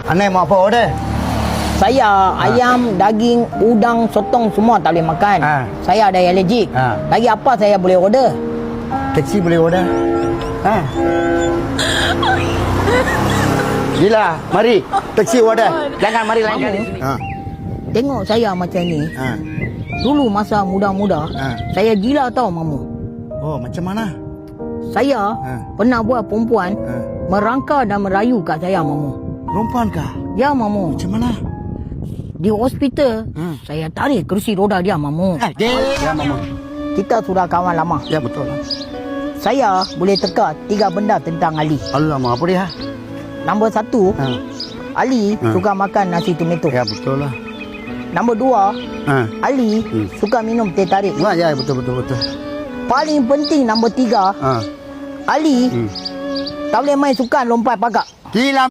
Aneh mau apa order? Saya ayam, daging, udang, sotong semua tak boleh makan. Saya ada alergik. Lagi apa saya boleh order? Teksi boleh order? Gila, mari. Teksi order. Jangan mari lain di sini. Tengok saya macam ni. Dulu masa muda-muda, saya gila tau mamu. Oh, macam mana? Saya pernah buat perempuan merangka dan merayu kat saya mamu. Perempuan kah? Ya mamu. Macam mana? Di hospital, saya tarik kerusi roda dia mamu. Ya, Mama. Kita sudah kawan lama. Ya, betul lah. Saya boleh teka 3 benda tentang Ali. Alamak, apa dia? Nombor 1, Ali suka makan nasi tomato. Ya, betul lah. Nombor 2, Ali suka minum teh tarik. Ya, betul. Paling penting nombor 3, Ali tak boleh main sukan lompat pagar. Gila.